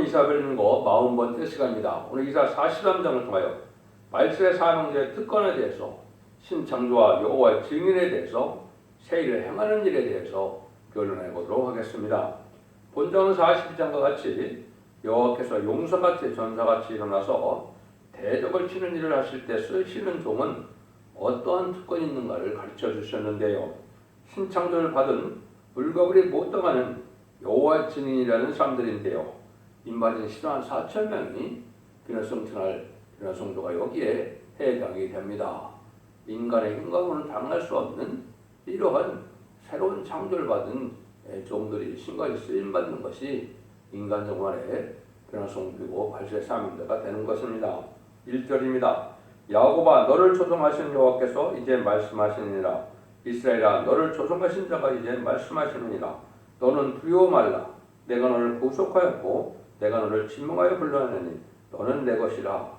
새로운 이사를 읽는 거 40번째 시간입니다. 오늘 이사 43장을 통하여 말세의 사명자의 특권에 대해서 신창조와 여호와의 증인에 대해서 새 일을 행하는 일에 대해서 변론해 보도록 하겠습니다. 본章 42장과 같이 여호와께서 용사같이 전사같이 일어나서 대적을 치는 일을 하실 때 쓰시는 종은 어떠한 특권이 있는가를 가르쳐 주셨는데요. 신창조를 받은 물거불이 못 당하는 여호와의 증인이라는 사람들인데요. 인마진 14만 4천 명이 비너성천할 비너성도가 여기에 해당이 됩니다. 인간의 힘과로는 당할 수 없는 이러한 새로운 창조를 받은 종들이 신과에 쓰임받는 것이 인간 정말의 비너성도고 발세 사명자가 되는 것입니다. 1절입니다. 야곱아 너를 조성하신 여호와께서 이제 말씀하시니라. 이스라엘아 너를 조성하신 자가 이제 말씀하시느니라. 너는 두려워 말라. 내가 너를 구속하였고 내가 너를 지명하여 불러내니 너는 내 것이라.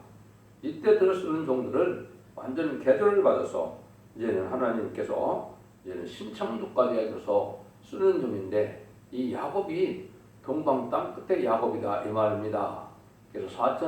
이때 들어쓰는 종들은 완전 계절을 받아서 이제는 하나님께서 이제는 신창조까지 해서 쓰는 종인데 이 야곱이 동방 땅 끝에 야곱이다 이 말입니다. 그래서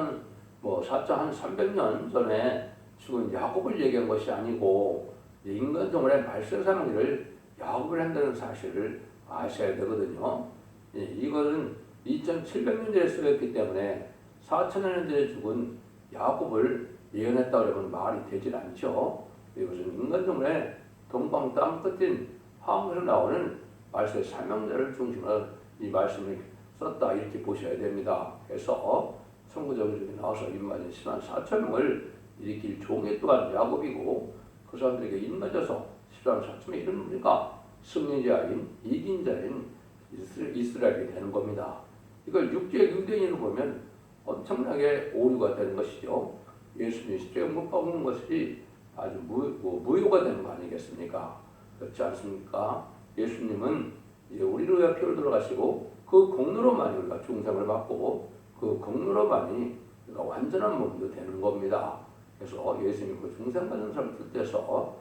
4,300년 전에 죽은 야곱을 얘기한 것이 아니고 인간 정원의 발생사명을 야곱을 한다는 사실을 아셔야 되거든요. 이것은 2,700년 전에 쓰였기 때문에 4,000년 전에 죽은 야곱을 예언했다 그러면 말이 되질 않죠. 이것은 인간 정원의 동방 땅 끝인 화음에서 나오는 말씀의 사명자를 중심으로 이 말씀을 썼다 이렇게 보셔야 됩니다. 그래서 선구적으로 나와서 인마진 10만 4천 명을 일으킬 종이 또한 야곱이고 그 사람들에게 인맞아서 10만 4천명이 이런 우리가 승리자인 이긴 자인 이스라엘이 되는 겁니다. 이걸 육지의 유대인으로 보면 엄청나게 오류가 되는 것이죠. 예수님이 십자가에 못 박는 것이 아주 무효가 되는 거 아니겠습니까? 그렇지 않습니까? 예수님은 이제 우리를 위해 피를 들어가시고 그 공로로만이 우리가 중생을 받고 그 공로로만이 우리가 완전한 몸도 되는 겁니다. 그래서 예수님이 그 중생받는 사람을 뜻해서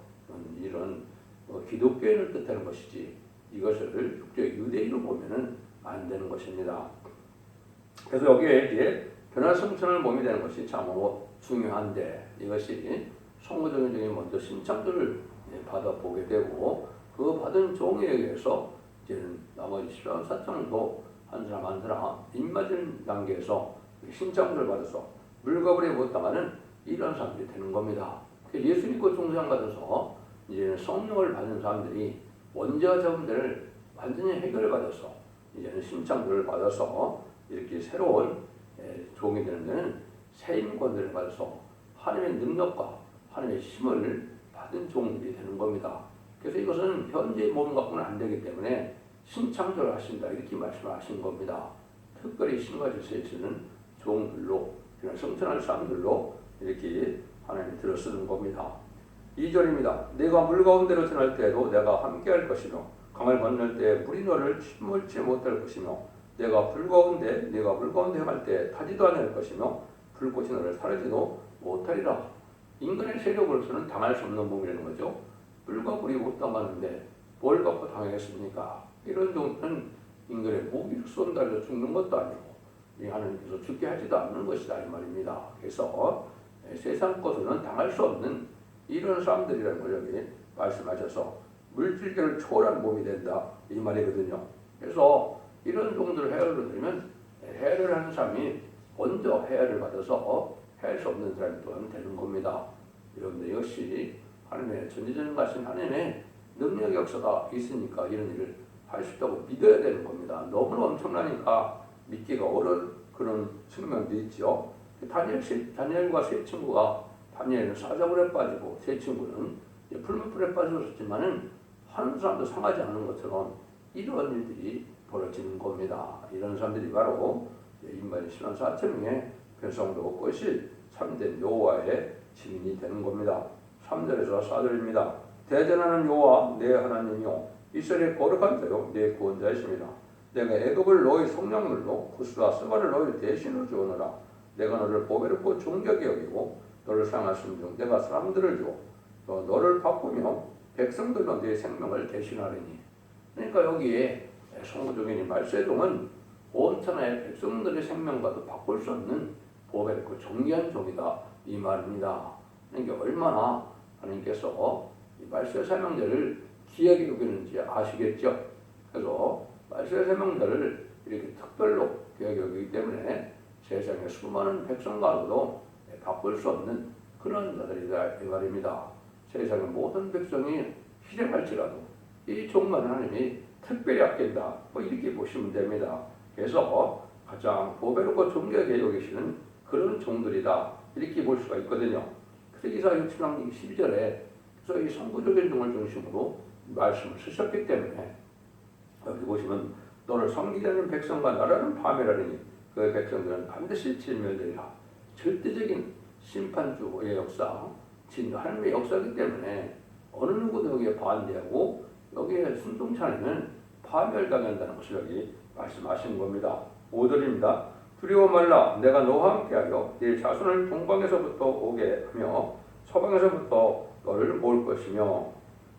이런 기독교인을 뜻하는 것이지 이것을 육적 유대인으로 보면은 안 되는 것입니다. 그래서 여기에 이제 변화성천을 몸이 되는 것이 참으로 중요한데 이것이 성도적인 중에 먼저 신창조를 받아보게 되고 그 받은 종에 의해서 이제는 나머지 10만 4천도 한 사람 한 사람 입맞은 단계에서 신창조를 받아서 물거불에 못 당하는 이런 사람들이 되는 겁니다. 예수 믿고 중생 받아서 이제는 성령을 받은 사람들이 원죄와 자금들을 완전히 해결받아서 이제는 신창조를 받아서 이렇게 새로운 종이 되는 데는 새 인권들을 받아서 하나님의 능력과 하나님의 힘을 받은 종들이 되는 겁니다. 그래서 이것은 현재의 몸 갖고는 안 되기 때문에 신창조를 하신다 이렇게 말씀하신 겁니다. 특별히 신과 질서에 쓰는 종들로 그냥 성천할 사람들로 이렇게 하나님이 들어 쓰는 겁니다. 2절입니다. 내가 물 가운데로 지날 때에도 내가 함께할 것이며 강을 건널 때 물이 너를 침몰치 못할 것이며 내가 물 가운데 행할 때 타지도 않을 것이며 불꽃이 너를 사르지도 못하리라. 인간의 세력으로서는 당할 수 없는 몸이라는 거죠. 물과 불이 못 당하는데 뭘 갖고 당하겠습니까? 이런 종들은 인간의 무기를 쏜다 해서 죽는 것도 아니고 하나님께서 죽게 하지도 않는 것이다 이 말입니다. 그래서 세상 것으로는 당할 수 없는 이런 사람들이라는 걸 여기 말씀하셔서 물질계를 초월한 몸이 된다 이 말이거든요. 그래서 이런 종들을 해열을 들으면 해열을 하는 사람이 먼저 해열을 받아서 해할 수 없는 사람이 또한 되는 겁니다. 여러분들 이것이 하나님의 전지전능하신 하나님의 능력 역사가 있으니까 이런 일을 할 수 있다고 믿어야 되는 겁니다. 너무 엄청나니까 믿기가 어려운 그런 측면도 있죠. 다니엘과 세 친구가 다니엘은 사자굴에 빠지고 세 친구는 풀무불에 빠졌지만은 하는 사람도 상하지 않은 것처럼 이러한 일들이 벌어지는 겁니다. 이런 사람들이 바로 인간의 10만 4천 명의 변성도 것이 참된 여호와의 증인이 되는 겁니다. 3절에서 4절입니다. 대전하는 여호와 내 하나님이요 이스라엘의 거룩한 자요 내 구원자이십니다. 내가 애굽을 너희 성령물로 구스와 스바를 너희 대신으로 주오노라. 내가 너를 보배롭고 존귀하게 여기고 너를 사랑하신 중 내가 사람들을 주어 너를 바꾸며 백성들로 내 생명을 대신하리니. 그러니까 여기에 성도적인 말세종은 온 천하의 백성들의 생명과도 바꿀 수 없는 보배롭고 존귀한 종이다 이 말입니다. 그러니까 얼마나 하나님께서 이 말세 사명자를 귀하게 여기는지 아시겠죠? 그래서 말세 사명자를 이렇게 특별로 귀하게 여기기 때문에 세상의 수많은 백성과도 바꿀 수 없는 그런 자들이다 이 말입니다. 세상의 모든 백성이 희생할지라도 이 종만 하나님이 특별히 아낀다 뭐 이렇게 보시면 됩니다. 그래서 가장 보배롭고 존귀하게 여기시는 그런 종들이다 이렇게 볼 수가 있거든요. 그래서 이사야 67장 12절에 그래서 이 선구적인 종을 중심으로 말씀을 쓰셨기 때문에 여기 보시면 너를 섬기지 않는 백성과 나라는 파멸하리니 그 백성들은 반드시 진멸되리라. 절대적인 심판주의 역사, 하나님의 역사이기 때문에 어느 누구도 여기에 반대하고 여기에 순종치 않으면 파멸당한다는 것을 여기 말씀하신 겁니다. 5절입니다. 두려워 말라. 내가 너와 함께하여 네 자손을 동방에서부터 오게 하며 서방에서부터 너를 모을 것이며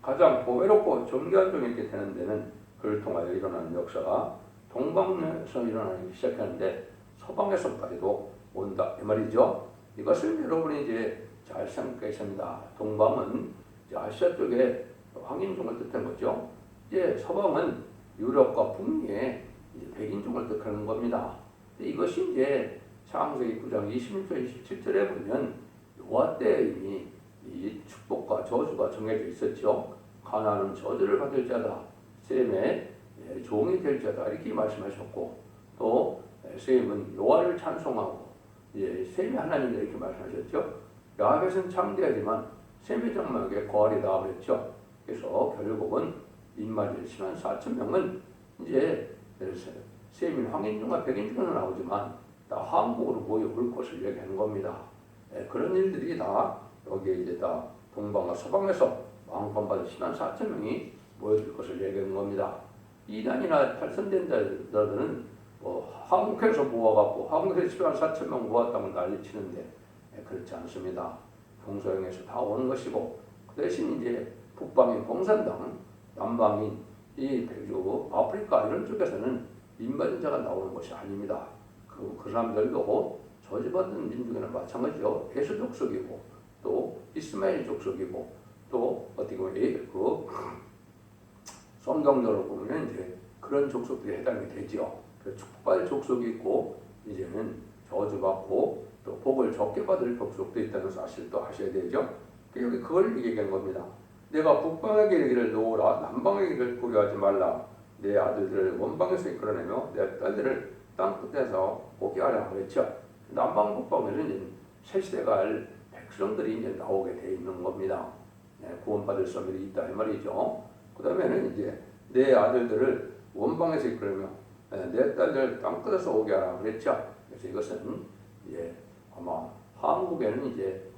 가장 보배롭고 존귀한 종이 있게 되는 데는 그를 통하여 일어나는 역사가 동방에서 일어나기 시작하는데 서방에서까지도 온다 이 말이죠. 이것을 여러분이 이제 잘 생각해 있습니다. 동방은 이제 아시아 쪽에 황인종을 뜻한 거죠. 이제 서방은 유럽과 북미의 이제 백인종을 뜻하는 겁니다. 이것이 이제 창세기 9장 26절 27절에 보면 노아 때 이미 이 축복과 저주가 정해져 있었죠. 가나안은 저주를 받을 자다. 셈의 종이 될 자다. 이렇게 말씀하셨고 또 셈은 노아를 찬송하고 셈이 하나님이다 이렇게 말씀하셨죠. 야벳은 창대하지만 셈의 장막에 거하리다 그랬죠. 그래서 결국은 인마리를 10만 4천 명은 이제 셈인 황인종과 백인종은 나오지만 다 한국으로 모여올 것을 얘기하는 겁니다. 그런 일들이 다 여기에 이제 다 동방과 서방에서 왕권받은 10만 4천 명이 모여들 것을 얘기하는 겁니다. 이단이나 탈선된 자들은 한국에서 모아갖고 한국에서 10만 4천 명 모았다면 난리치는데 그렇지 않습니다. 동서양에서 다 오는 것이고 그 대신 이제 북방인 공산당, 남방인 이 백주, 아프리카 이런 쪽에서는 인반자가 나오는 것이 아닙니다. 그 사람들도 저주받은 민족이나 마찬가지죠. 에서 족속이고 또 이스마엘 족속이고 또 어떻게 보면 그 성경적으로 보면 이제 그런 족속들이 해당이 되죠. 그 축복받을 족속이 있고 이제는 저주받고 또 복을 적게 받을 족속도 있다는 사실도 아셔야 되죠. 여기 그걸 얘기한 겁니다. 내가 북방에게 이르기를 놓으라 남방에게 이르기를 고려하지 말라. 내 아들들을 원방에서 이끌어내며 내 딸들을 땅 끝에서 오게 하라 그랬죠. 남방 북방에는 이제 새 시대가 할 백성들이 이제 나오게 돼 있는 겁니다. 구원받을 소멸이 있다 이 말이죠. 그 다음에는 이제 내 아들들을 원방에서 이끌으며 내 딸들 땅 끝에서 오게 하라 그랬죠. 그래서 이것은 이제 아마 한국에는 이제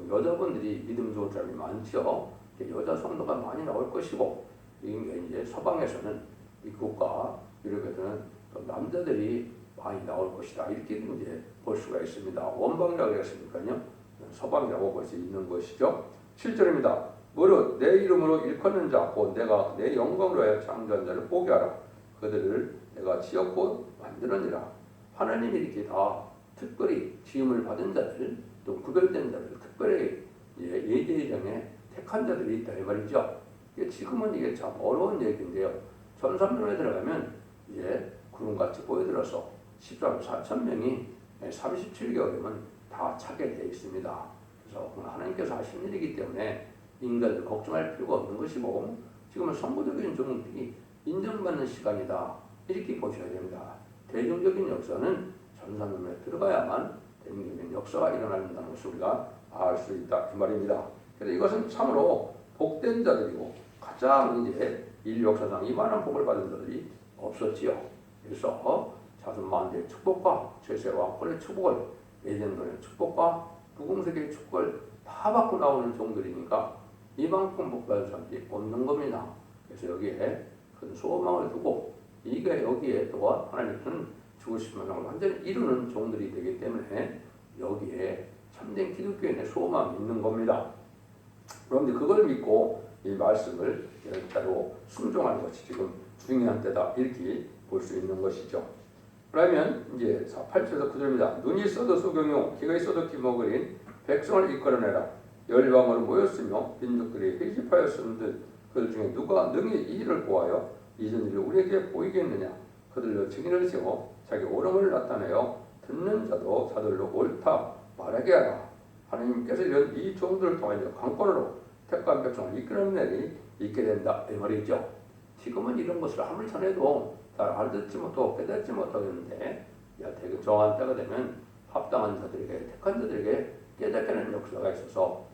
여자분들이 믿음 좋은 사람이 많죠. 여자 성도가 많이 나올 것이고 이제 서방에서는 미국과 유럽에서는 남자들이 많이 나올 것이다 이렇게 이제 볼 수가 있습니다. 원방이라고 했으니까요. 서방이라고 볼 수 있는 것이죠. 7절입니다. 무릇 내 이름으로 일컫는 자 곧 내가 내 영광으로 하여 창조한 자를 보게 하라. 그들을 내가 지었고 만들었니라. 하나님이 이렇게 다 특별히 지음을 받은 자들 또 구별된 자들 특별히 예제장에 택한 자들이 있다 이 말이죠. 지금은 이게 참 어려운 얘기인데요. 전산론에 들어가면 이제 구름같이 보여들어서 14만 4천 명이 37개월이면 다 차게 되어 있습니다. 그래서 하나님께서 하신 일이기 때문에 인간들 걱정할 필요가 없는 것이고 지금은 선구적인 종들이 인정받는 시간이다 이렇게 보셔야 됩니다. 대중적인 역사는 전산론에 들어가야만 대중적인 역사가 일어난다는 것을 우리가 알 수 있다 그 말입니다. 그래서 이것은 참으로 복된 자들이고 가장 이제 인류 역사상 이만한 복을 받은 자들이 없었지요. 그래서 자손 만대의 축복과 최세 왕권의 축복을 예전의 축복과 부궁세계의 축복을 다 받고 나오는 종들이니까 이만큼 복받은 사람들이 없는 겁니다. 그래서 여기에 큰 소망을 두고 이게 여기에 또한 하나님은 죽으신 소망을 완전히 이루는 종들이 되기 때문에 여기에 참된 기독교인의 소망이 있는 겁니다. 그런데 그걸 믿고 이 말씀을 따로 순종하는 것이 지금 중요한 때다 이렇게 볼 수 있는 것이죠. 그러면 이제 8절에서 9절입니다. 눈이 있어도 소경이요 귀가 있어도 기먹으린 백성을 이끌어내라. 열방으로 모였으며 민족들이 회집하였음들 그들 중에 누가 능히 이 일을 보아여 이전 일을 우리에게 보이겠느냐. 그들로 증인을 세워 자기 옳음을 나타내어 듣는 자도 자들로 옳다 말하게 하라. 하나님께서 이런 이 종들을 통하여 강권으로 택한 백성을 이끌어내리 있게 된다 이 말이죠. 지금은 이런 것을 아무리 전해도 잘 알듣지 못하고 깨닫지 못하겠는데 되게 정한 때가 되면 합당한 자들에게 택한 자들에게 깨닫게 하는 역사가 있어서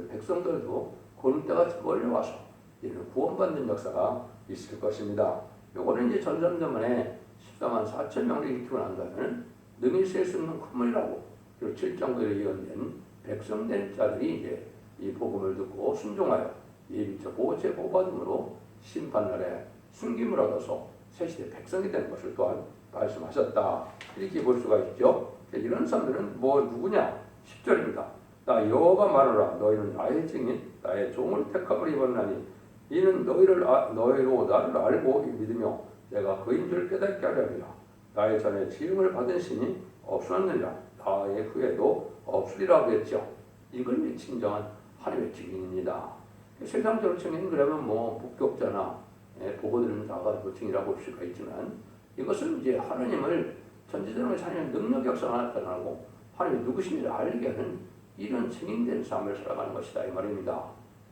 백성들도 그런 때가 멀려와서 이런 구원받는 역사가 있을 것입니다. 요거는 이제 전선전만에 14만 4천 명을 일으키고 난 다음에는 능히 셀 수 없는 큰물이라고 그리고 7장부에 예언된 백성된 자들이 이제 이 복음을 듣고 순종하여 예비처 보호체 보호받음으로 심판날에 숨김을 얻어서 새시대 백성이 되는 것을 또한 말씀하셨다. 이렇게 볼 수가 있죠. 이런 사람들은 뭐 누구냐? 10절입니다. 나 여호와가 말하라. 너희는 나의 증인 나의 종을 택함을 입었나니 이는 너희로 나를 알고 믿으며 내가 그인 줄 깨닫게 하려니라. 나의 전에 지음을 받은 신이 없었느니라. 나의 후에도 없으리라고 했죠. 이건 진정한 하나님의 증인입니다. 세상적으로 증인 그러면 뭐 목격자나 보고 들은 자가 증인이라고 볼 수가 있지만 이것은 이제 하나님을 전지전능하신 하나님의 능력 역사가 나타나고 하나님이 누구신지를 알게 하는 이런 증인된 삶을 살아가는 것이다 이 말입니다.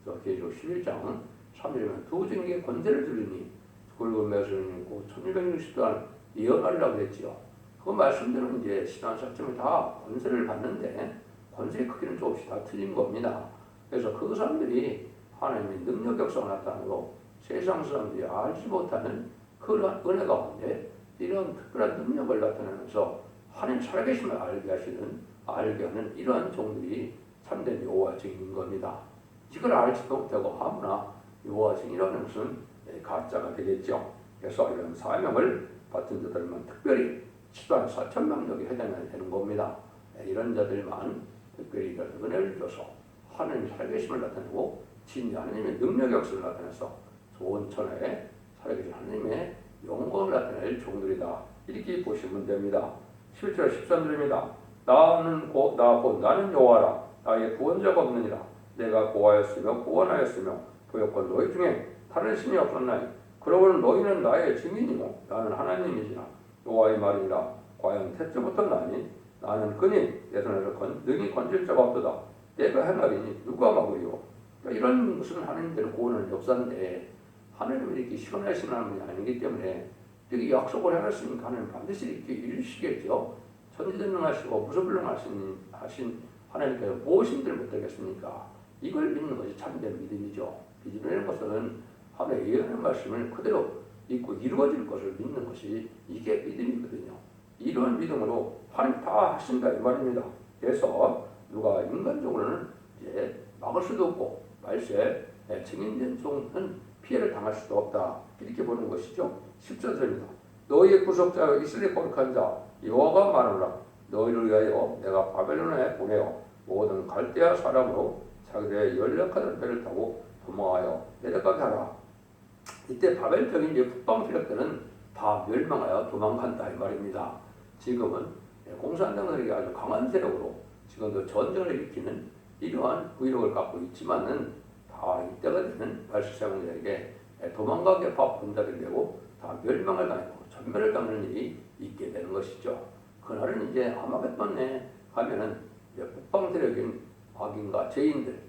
그래서 계시록 11장 3절에는 두 증인에게 권세를 주리니 굵은 매수를 입고 1160도안 예언하리라고 했지요. 그 말씀대로 이제 신앙사점이 다 권세를 받는데 권세의 크기는 조금씩 다 틀린 겁니다. 그래서 그 사람들이 하나님의 능력 역사가 나타나고 세상 사람들이 알지 못하는 그런 은혜 가운데 이런 특별한 능력을 나타내면서 하나님 살아계심을 알게 하는 이러한 종들이 참된 여호와 증인인 겁니다. 이걸 알지도 못하고 아무나 여호와 증인이라는 것은 가짜가 되겠죠. 그래서 이런 사명을 받은 자들만 특별히 10만 4천 명력이 해당이 되는 겁니다. 이런 자들만 특별히 이런 은혜를 줘서 하나님 살아계심을 나타내고 진리 하나님의 능력 역사를 나타내서 좋은 천하에 살아계신 하나님의 영광을 나타낼 종들이다. 이렇게 보시면 됩니다. 7절 13절입니다. 나는 여호와라. 나의 구원자가 없느니라. 내가 고하였으며 구원하였으며 보였건 너희 중에 다른 신이 없었나니 그러고는 너희는 나의 증인이고 나는 하나님이시라. 여호와의 말이라. 과연 태초부터 나니 나는 그니 내 손에서 능히 건질 자가 없도다. 내가 행하리니 누가 막으리요. 그러니까 이런 것은 하나님대로 구원하는 역사인데 하나님은 이렇게 시원하신 하나님이 아니기 때문에 이렇게 약속을 해놨으니까 하나님 반드시 이렇게 이루시겠죠. 전지전능하시고 무소불능하신 하나님께서 무엇인들 못하겠습니까? 이걸 믿는 것이 참된 믿음이죠. 믿음이라는 것은 하나님의 예언의 말씀을 그대로 믿고 이루어질 것을 믿는 것이 이게 믿음이거든요. 이러한 믿음으로 하나님 다 하신다 이 말입니다. 그래서 누가 인간적으로는 이제 막을 수도 없고 말세 증인된 종은 피해를 당할 수도 없다. 이렇게 보는 것이죠. 14절입니다. 너희의 구속자 이스라엘 거룩한 자 여호와가 말하노라. 너희를 위하여 내가 바벨론에 보내어 모든 갈대아 사람으로 자기들의 연약한 배를 타고 도망하여 내려가게 하라. 이때 바벨적인 이제 북방 세력들은 다 멸망하여 도망간다 이 말입니다. 지금은 공산당들에게 아주 강한 세력으로 지금도 전쟁을 일으키는 이러한 부위력을 갖고 있지만은 다 이때가 되는 말세사람들에게 도망가게 분자를 내고 다 멸망을 당하고 전멸을 당하는 일이 있게 되는 것이죠. 그날은 이제 아마겟돈에 가면은 북방 세력인 악인과 죄인들,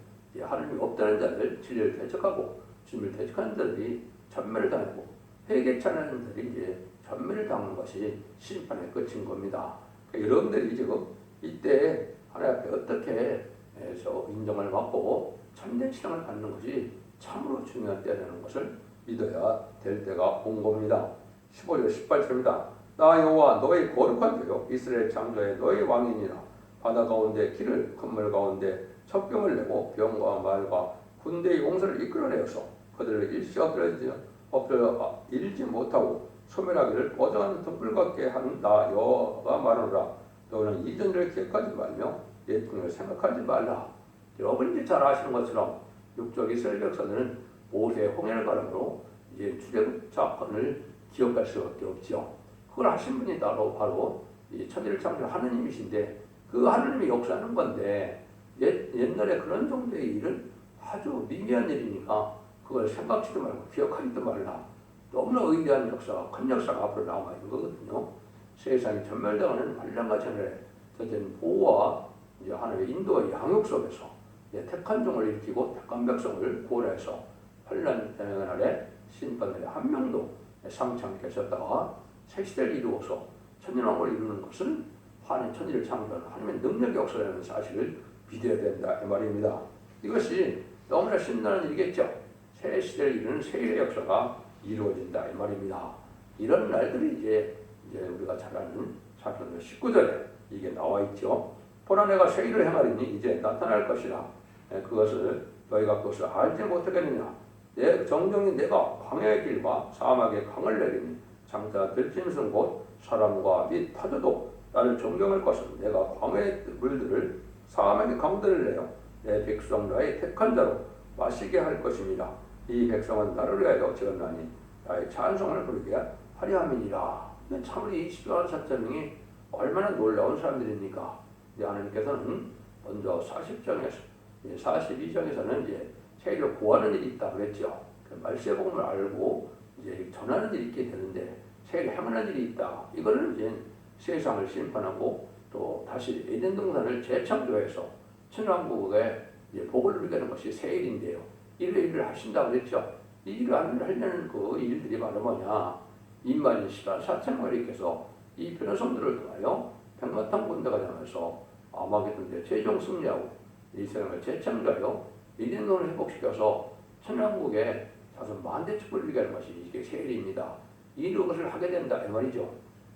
하나님이 없다는 자들, 진리를 대적하고 주님을 대적하는 자들이 전멸을 당하고 회개치 않는 자들이 이제 전멸을 당하는 것이 심판의 끝인 겁니다. 그러니까 여러분들이 지금 이때 하나님 앞에 어떻게 인정을 받고 참된 신앙을 갖는 것이 참으로 중요한 때라는 것을 믿어야 될 때가 온 겁니다. 15절 18절입니다. 나 여호와 너의 거룩한 자요 이스라엘 창조의 너의 왕이니라. 바다 가운데 길을 큰물 가운데 첩병을 내고 병과 말과 군대의 용사를 이끌어내어서 그들을 일시가 잃지 못하고 소멸하기를 거저하는 등불 같게 하는 나 여호와가 말하노라. 너는 이전을 기억하지 말며 옛통을 생각하지 말라. 여러분이 잘 아시는 것처럼 육적 이스라엘 백성들은 모세의 홍해를 바람으로 이제 출애굽 사건을 기억할 수밖에 없죠. 그걸 하신 분이 바로 이 천지를 창조한 하느님이신데 그 하느님이 역사하는 건데 옛날에 그런 정도의 일은 아주 미미한 일이니까 그걸 생각지도 말고 기억하지도 말라. 너무나 위대한 역사가 큰 역사가 앞으로 남아 있는 거거든요. 세상이 전멸당하는 환란과 전멸에 젖은 보호와 이제 하나님의 인도와 양육 속에서 택한 종을 일으키고 택한 백성을 구원해서 환란 날에 심판날에 한 명도 상치 않게 하셨다가 새 시대를 이루어서 천년왕국을 이루는 것은 하나님 천지를 창조하는 하나님의 능력의 역사라는 사실을 믿어야 된다 이 말입니다. 이것이 너무나 신나는 일이겠죠. 새 시대를 이루는 세일의 역사가 이루어진다 이 말입니다. 이런 날들이 이제 우리가 잘 아는 사편 19절에 이게 나와 있죠. 보라 내가 새 일을 행하리니 이제 나타날 것이라. 그것을 너희가 그것을 알지 못하겠느냐. 내 정정이 내가 광야의 길과 사막의 강을 내리니 장차 들짐승 곧 사람과 및 타조도 나를 존경할 것은 내가 광야의 물들을 사막의 강들을 내어 내 백성 나의 택한 자로 마시게 할 것입니다. 이 백성은 나를 위하여 지었나니 나의 찬송을 부르게 하려 함이니라. 참으로 이 14,000명이 얼마나 놀라운 사람들입니까? 하나님께서는 먼저 40장에서 42장에서는 이제 세일을 구하는 일이 있다 그랬죠. 그 말세의 복음을 알고 이제 전하는 일이 있게 되는데 세일을 행하는 일이 있다. 이거는 이제 세상을 심판하고 또 다시 에덴 동산을 재창조해서 천왕국에 복을 누리게 하는 것이 세일인데요. 일을 하신다 그랬죠. 이 일을 하려는 그 일들이 바로 뭐냐? 인마진 14,000명을 일으켜서 이 변호성들을 통하여 백마탄 군대가 되면서 아마겟돈에 최종 승리하고 이 세상을 재창조하여 에덴 동산을 회복시켜서 천왕국에 자손 만대 축복을 누리게 하는 것이 이게 세일입니다. 이것을 하게 된다 이 말이죠.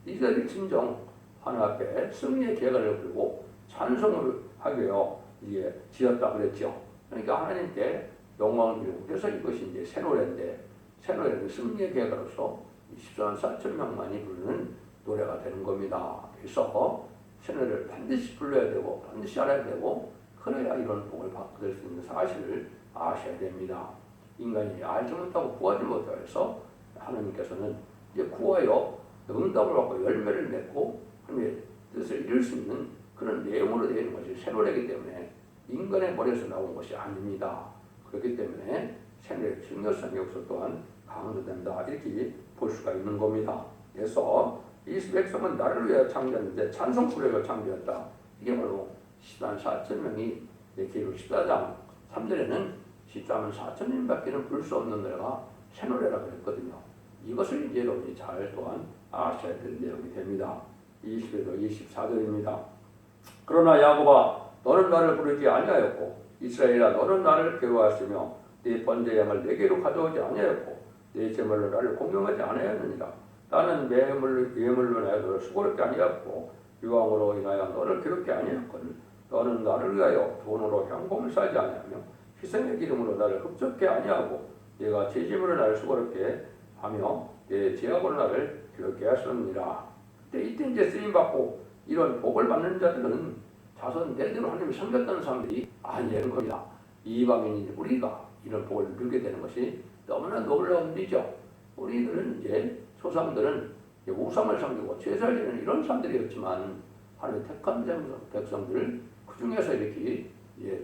이들이 진정 하나님 앞에 승리의 계가를 부르고 찬송을 하게요. 이게 지었다 그랬죠. 그러니까 하나님께 영광을 드리고 그래서 이것이 이제 새 노래인데 새 노래는 승리의 계가로서 14,000명만이 부르는 노래가 되는 겁니다. 그래서 새 노래를 반드시 불러야 되고 반드시 알아야 되고 그래야 이런 복을 받을 수 있는 사실을 아셔야 됩니다. 인간이 알지 못하고 구하지 못해서 하나님께서는 이제 구하여 응답을 받고 열매를 맺고 하나님의 뜻을 이룰 수 있는 그런 내용으로 되어 있는 것이 새 노래이기 때문에 인간의 머리에서 나온 것이 아닙니다. 그렇기 때문에 새 노래의 중요성이 역사 또한 강조된다 이렇게 볼 수가 있는 겁니다. 그래서 이 백성은 나를 위하여 창조했는데 찬송 부르려 창조했다. 이게 바로 14,000명이 기록 14장 3절에는 14,000명밖에는 부를 수 없는 노래가 새 노래라 그랬거든요. 이것을 이제 여러분이 잘 또한 아셔야 될 내용이 됩니다. 20에서 24절입니다. 그러나 야곱아 너는 나를 부르지 아니하였고 이스라엘아 너는 나를 괴로워하시며 네 번제 양을 내게로 가져오지 아니하였고 네 제물로 나를 공경하지 아니하였느니라. 나는 예물로 인하여 너를 수고롭게 아니하였고 유황으로 인하여 너를 괴롭게 아니하였거늘 너는 나를 위하여 돈으로 향봉을 싸지 아니하며 희생의 기름으로 나를 흡족해 아니하고 네가 제짐으로 나를 수고롭게 하며 내 죄악으로 나를 괴롭게 하셨느니라. 이때 이제 쓰임받고 이런 복을 받는 자들은 자손 대대로 하나님을 섬겼던 사람들이 아니라는 겁니다. 이방인인 우리가 이런 복을 누리게 되는 것이 너무나 놀라운 일이죠. 우리들은 이제 조상들은 우상을 섬기고 제사를 지내는 이런 사람들이었지만 하나님 택한 백성들 그 중에서 이렇게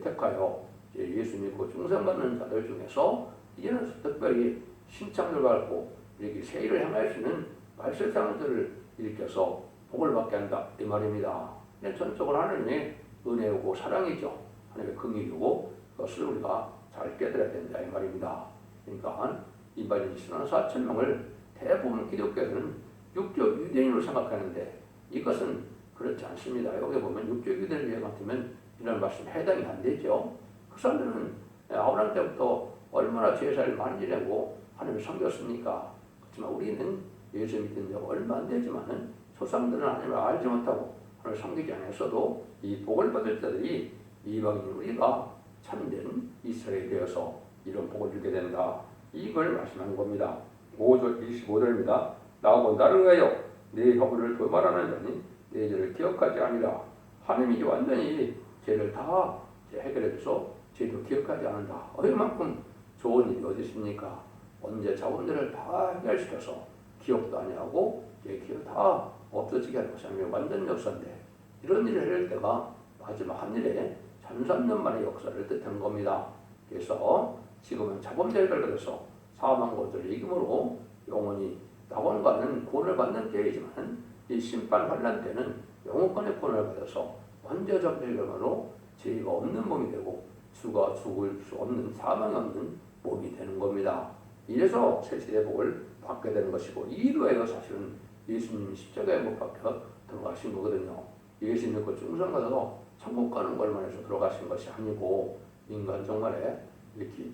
택하여 예수 믿고 중생받는 자들 중에서 이제는 특별히 신창을 받고 이렇게 세일을 행하시는 말세상들을 일으켜서 복을 받게 한다 이 말입니다. 전적으로 하나님의 은혜고 사랑이죠. 하나님의 긍휼이고 그것을 우리가 잘 깨달아야 된다 이 말입니다. 그러니까 인바디 14,000명을 대부분 기독교에서는 육조 유대인으로 생각하는데 이것은 그렇지 않습니다. 여기 보면 육조 유대인 같으면 이런 말씀 해당이 안 되죠. 그 사람들은 아브라함 때부터 얼마나 제사를 많이 지내고 하나님을 섬겼습니까? 그렇지만 우리는 예수 믿은 지 얼마 안 되지만은 조상들은 하나님을 알지 못하고 하나님을 섬기지 않았어도 이 복을 받을 자들이 이방인 우리가 참된 이스라엘이 되어서 이런 복을 주게 된다. 이걸 말씀하는 겁니다. 25절입니다. 나하고 나를 위하여 내 허물을 도말하는 자니 내 죄를 기억하지 아니라. 하나님이 완전히 죄를 다 해결해줘서 죄도 기억하지 않는다. 얼마만큼 좋은 일이 어디 있습니까? 언제 자원들을 다 해결시켜서 기억도 아니하고 기억 다 없어지게 하는 것이 아니라 완전 역사인데 이런 일을 해낼 때가 마지막 한 일에 1300년 만의 역사를 뜻하는 겁니다. 그래서 지금은 자범죄를 걸려서 사망 것들을 이김으로 영원히 낙원과는 구원을 받는 때이지만 이 심판 환란 때는 영원권의 구원을 받아서 원죄적 결과로 죄가 없는 몸이 되고 죽을 수 없는 사망이 없는 몸이 되는 겁니다. 이래서 세세의 복을 받게 되는 것이고 이로에요 사실은 예수님이 십자가에 못 박혀 들어가신 거거든요. 예수님 그 중상 가서 천국 가는 걸만 해서 들어가신 것이 아니고 인간 정말에 이렇게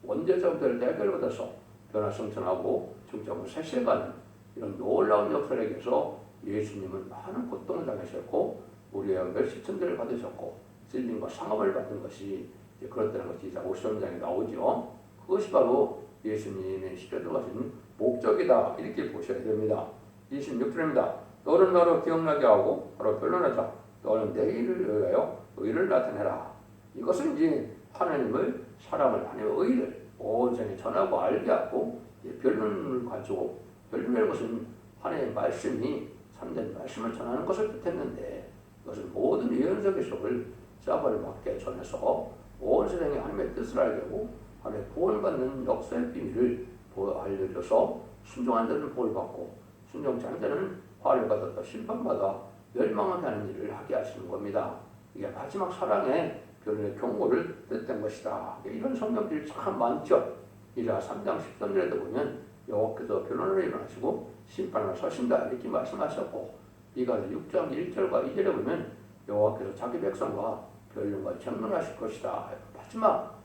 원죄자들을 대결받아서 변화성천하고 중적으로 세세가는 이런 놀라운 역사를 위해서 예수님은 많은 고통을 당하셨고 우리의 멸시천대를 받으셨고 찔림과 상함을 받은 것이 그렇다는 것이 53장에 나오죠. 그것이 바로 예수님의 십자가에 들어가신 목적이다 이렇게 보셔야 됩니다. 26절입니다. 너는 나로 기억나게 하고 바로 변론하자. 너는 내 일을 위하여 의를 나타내라. 이것은 이제 하나님을 사랑을 하나님의 의를 온 세상에 전하고 알게 하고 변론을 가지고 변론이라는 것은 하나님의 말씀이 참된 말씀을 전하는 것을 뜻했는데 이것은 모든 예언서 계시록을 짝을 맞게 전해서 온 세상에 하나님의 뜻을 알게 하고 하나님의 구원받는 역사의 비밀을 알려줘서 순종한 자는 복을 받고 순종치 않은 자는 화를 받았다 심판받아 멸망하게 하는 일을 하게 하시는 겁니다. 이게 마지막 사랑의 변론의 경고를 뜻한 것이다. 이런 성경들이 참 많죠. 이자 3장 13절에도 보면 여호와께서 변론을 일어나시고 심판을 서신다 이렇게 말씀하셨고 이가 6장 1절과 2절에 보면 여호와께서 자기 백성과 변론과 정론하실 것이다. 마지막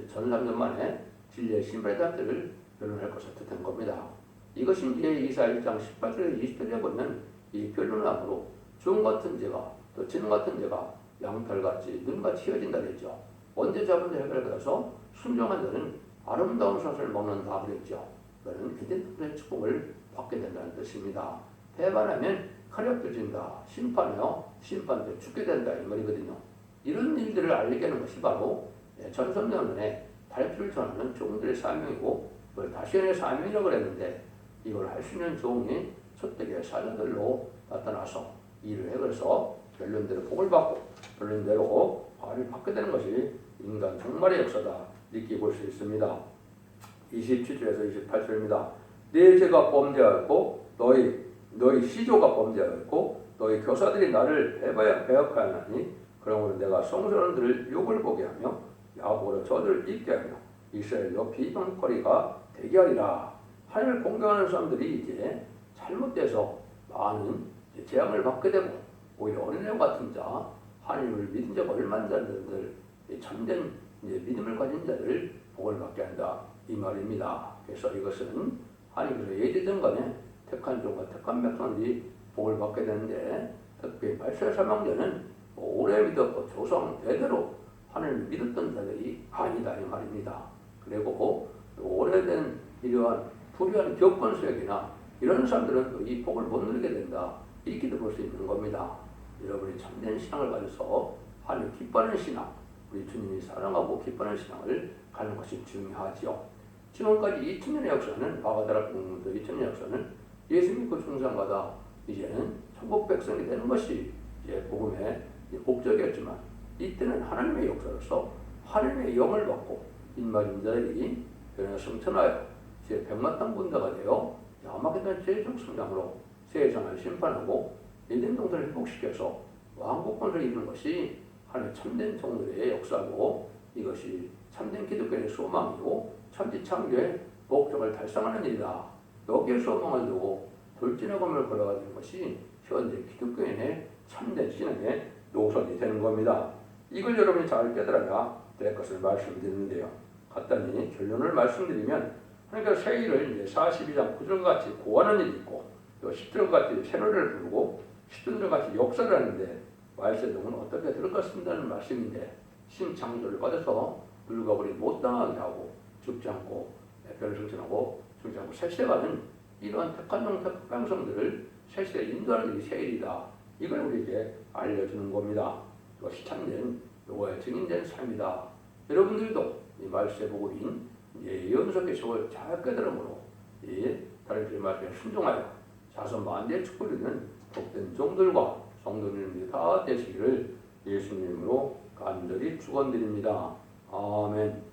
전삼년 만에 진리의 심판의 단들을 변론할 것을 뜻한 겁니다. 이것이 이제 이사 1장 18절에 20절에 보면 이 변론함으로 종 같은 죄가 또 진 같은 죄가 양털같이 눈같이 휘어진다 그랬죠. 언제 잡은 자를 받아서 순종한 자는 아름다운 샷을 먹는다 그랬죠. 그는 기대의 축복을 받게 된다는 뜻입니다. 배반하면 칼이 없어진다. 심판하여 심판 때 죽게 된다 이 말이거든요. 이런 일들을 알리게 하는 것이 바로 전선년에 달필을 전하는 종들의 사명이고 그걸 다시언의 사명이라고 그랬는데 이걸 할 수 있는 종이 첫대의 사자들로 나타나서 일을 해 그래서 변론대로 복을 받고 변론대로 화를 받게 되는 것이 인간 종말의 역사다 이렇게 볼 수 있습니다. 27절에서 28절입니다. 내 죄가 범죄하였고 너희 시조가 범죄하였고 너희 교사들이 나를 배역하였나니 그러므로 내가 성소년들을 욕을 보게 하며 야고로 저들을 잊게 하며 이스라엘로 비방거리가 되게 하리라. 하나님을 공경하는 사람들이 이제 잘못돼서 많은 재앙을 받게 되고 오히려 어린애 같은 자 하나님을 믿은 자가 얼마나 자들 참된 믿음을 가진 자들 복을 받게 한다 이 말입니다. 그래서 이것은 하나님께서 예제전간에 택한 종과 택한 백성들이 복을 받게 되는데 특별히 발세 사망자는 오래 믿었고 조상 대대로 하나님을 믿었던 자들이 아니다 이 말입니다. 그리고 오래된 이러한 불의한 교권수역이나 이런 사람들은 이 복을 못 누리게 된다 이렇게도 볼 수 있는 겁니다. 여러분이 참된 신앙을 가져서 하나님 기뻐하는 신앙 우리 주님이 사랑하고 기뻐하는 신앙을 가는 것이 중요하지요. 지금까지 2000년의 역사는 바가다라 공문도 2000년의 역사는 예수 믿고 중상가다 이제는 천국 백성이 되는 것이 이제 복음의 목적이었지만 이때는 하나님의 역사로서 하나님의 영을 받고 인마린 자들이 변화 성천하여 제 백마땅 분자가 되어 야마게던 최종 성장으로 세상을 심판하고 인생 동서를 회복시켜서 왕국권을 이루는 것이 하나님의 참된 종들의 역사고 이것이 참된 기독교의 소망이고 참된 창조의 목적을 달성하는 일이다. 여기에 소망을 두고 돌진의검을 걸어가는 것이 현재 기독교인의 참된 신앙의 노선이 되는 겁니다. 이걸 여러분이 잘 깨달아야 될 것을 말씀드리는데요. 간단히 결론을 말씀드리면 그러니까 세일을 이제 42장 9절 같이 고하는 일이 있고 또 10절 같이 새노래를 부르고 10절 같이 역사를 하는데 말세동은 어떻게 들어갔습니다는 말씀인데 신창조를 받아서 물거부리 못 당하게 하고 죽지 않고 별을 성천하고 죽지 않고 세세가는 이러한 택한 종 택한 백성들을 세세에 인도하는 일이 세일이다. 이걸 우리에게 알려주는 겁니다. 이것이 참된 노아의 증인된 삶이다. 여러분들도 이 말세 복음인 예언서 계시록을 잘 깨달음으로 다른 말씀에 순종하여 자손 만대의 축복을 이루는 복된 종들과 성도님들이 다 되시기를 예수님으로 간절히 축원드립니다. 아멘.